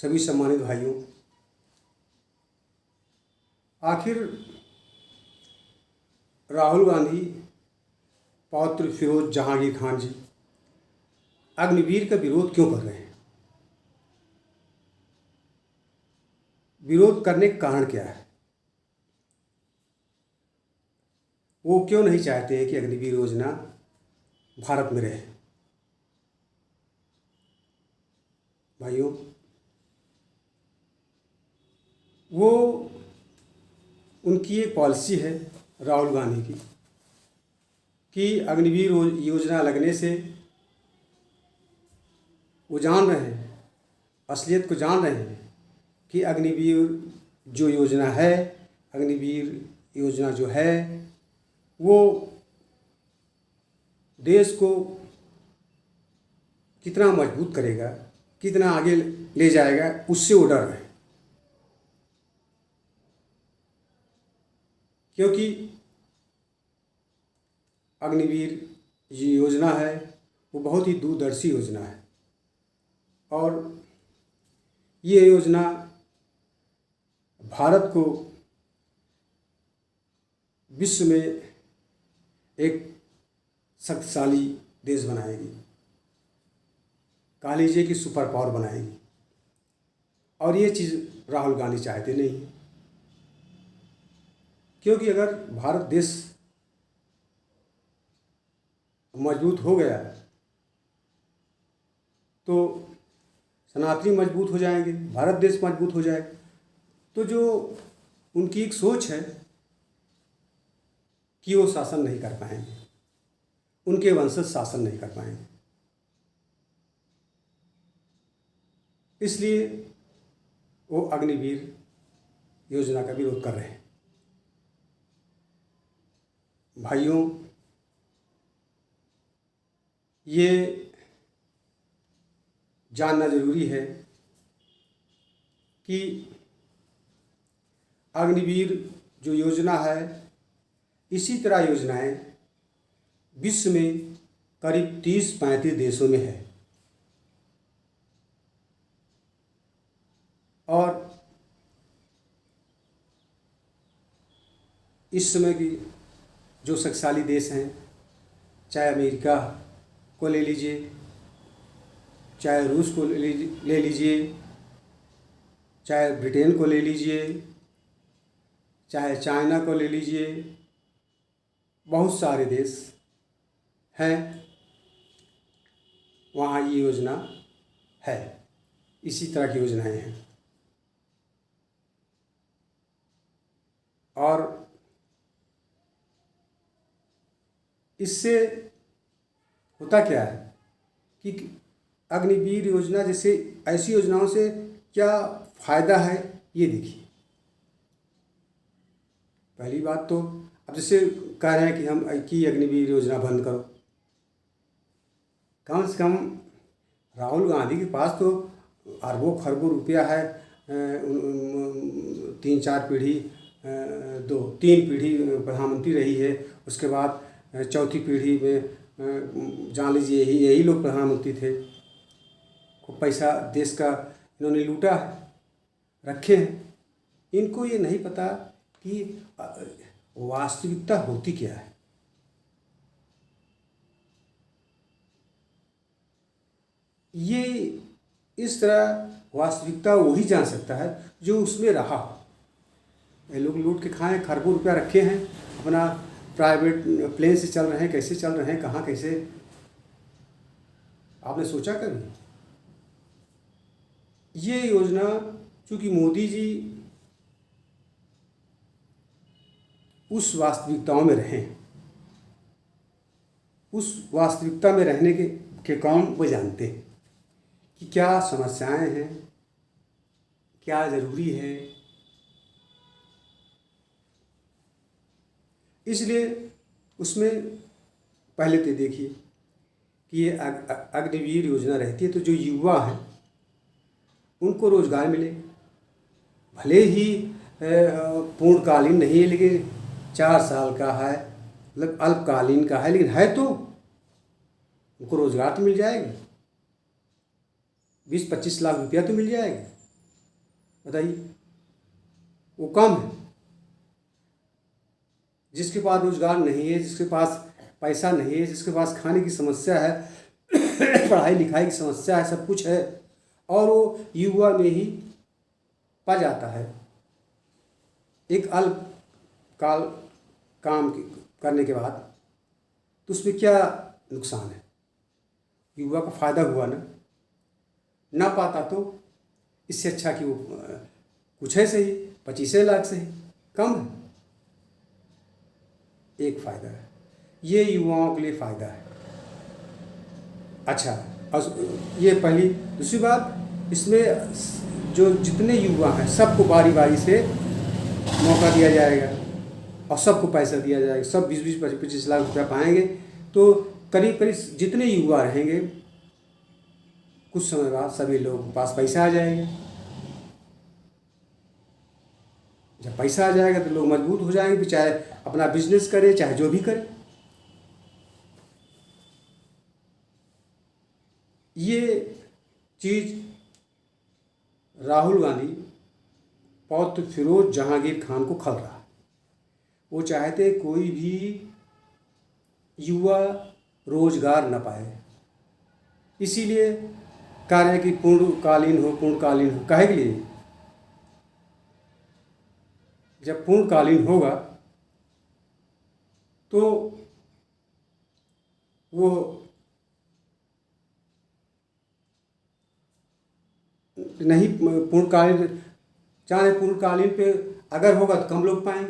सभी सम्मानित भाइयों, आखिर राहुल गांधी पौत्र फिरोज जहांगीर खान जी अग्निवीर का विरोध क्यों कर रहे हैं? विरोध करने का कारण क्या है? वो क्यों नहीं चाहते हैं कि अग्निवीर योजना भारत में रहे? भाइयों, वो उनकी एक पॉलिसी है राहुल गांधी की कि अग्निवीर योजना लगने से वो जान रहे हैं, असलियत को जान रहे हैं कि अग्निवीर जो योजना है, अग्निवीर योजना जो है वो देश को कितना मजबूत करेगा, कितना आगे ले जाएगा, उससे वो डर रहे हैं। क्योंकि अग्निवीर ये योजना है वो बहुत ही दूरदर्शी योजना है और ये योजना भारत को विश्व में एक शक्तिशाली देश बनाएगी, कह लीजिए कि सुपर पावर बनाएगी। और ये चीज़ राहुल गांधी चाहते नहीं हैं, क्योंकि अगर भारत देश मजबूत हो गया तो सनातनी मजबूत हो जाएंगे, भारत देश मजबूत हो जाएगा। तो जो उनकी एक सोच है कि वो शासन नहीं कर पाएंगे, उनके वंशज शासन नहीं कर पाएंगे, इसलिए वो अग्निवीर योजना का विरोध कर रहे हैं। भाइयों, ये जानना जरूरी है कि अग्निवीर जो योजना है, इसी तरह योजनाएं विश्व में करीब 30-35 देशों में है और इस समय की जो शक्तिशाली देश हैं, चाहे अमेरिका को ले लीजिए, चाहे रूस को ले लीजिए, चाहे ब्रिटेन को ले लीजिए, चाहे चाइना को ले लीजिए, बहुत सारे देश हैं, वहाँ ये योजना है, इसी तरह की योजनाएं हैं। और इससे होता क्या है कि अग्निवीर योजना जैसे ऐसी योजनाओं से क्या फ़ायदा है, ये देखिए। पहली बात तो अब जैसे कह रहे हैं कि हम की अग्निवीर योजना बंद करो, कम से कम राहुल गांधी के पास तो अरबों खरबों रुपया है, 3-4 पीढ़ी, 2-3 पीढ़ी प्रधानमंत्री रही है, उसके बाद चौथी पीढ़ी में जान लीजिए यही लोग प्रधानमंत्री थे। खूब पैसा देश का इन्होंने लूटा है, रखे हैं। इनको ये नहीं पता कि वास्तविकता होती क्या है। ये इस तरह वास्तविकता वही जान सकता है जो उसमें रहा हो। ये लोग लूट के खाएं, खरबों रुपया रखे हैं, अपना प्राइवेट प्लेन से चल रहे हैं, कैसे चल रहे हैं, कहाँ कैसे, आपने सोचा कभी? ये योजना चूँकि मोदी जी उस वास्तविकताओं में रहें, उस वास्तविकता में रहने के कारण वो जानते हैं कि क्या समस्याएं हैं, क्या ज़रूरी है। इसलिए उसमें पहले तो देखिए कि ये अग्निवीर योजना रहती है तो जो युवा हैं उनको रोज़गार मिले, भले ही पूर्णकालीन नहीं है, लेकिन 4 साल का है, मतलब अल्पकालीन का है, लेकिन है तो उनको रोज़गार तो मिल जाएगा, 20-25 लाख रुपया तो मिल जाएगा। बताइए, वो कम है। जिसके पास रोजगार नहीं है, जिसके पास पैसा नहीं है, जिसके पास खाने की समस्या है, पढ़ाई लिखाई की समस्या है, सब कुछ है, और वो युवा में ही पा जाता है। एक अल्पकाल करने के बाद तो उसमें क्या नुकसान है? युवा का फायदा हुआ ना पाता तो इससे अच्छा कि वो कुछ है सही, 25 लाख से ही कम है। एक फायदा है, ये युवाओं के लिए फायदा है। अच्छा, ये पहली। दूसरी बात, इसमें जो जितने युवा हैं सबको बारी बारी से मौका दिया जाएगा और सबको पैसा दिया जाएगा। सब 20-20, 25-25 लाख रुपया पाएंगे तो करीब करीब जितने युवा रहेंगे कुछ समय बाद सभी लोगों के पास पैसा आ जाएगा। जब पैसा आ जाएगा तो लोग मजबूत हो जाएंगे, चाहे अपना बिजनेस करे, चाहे जो भी करे। ये चीज़ राहुल गांधी पौत्र फिरोज जहांगीर खान को खल रहा है। वो चाहते कोई भी युवा रोजगार न पाए, इसीलिए कह रहे हैं कि पूर्णकालीन हो काहे के लिए? जब पूर्णकालीन होगा तो वो नहीं, पूर्णकालीन, चाहे पूर्णकालीन पे अगर होगा तो कम लोग पाएंगे।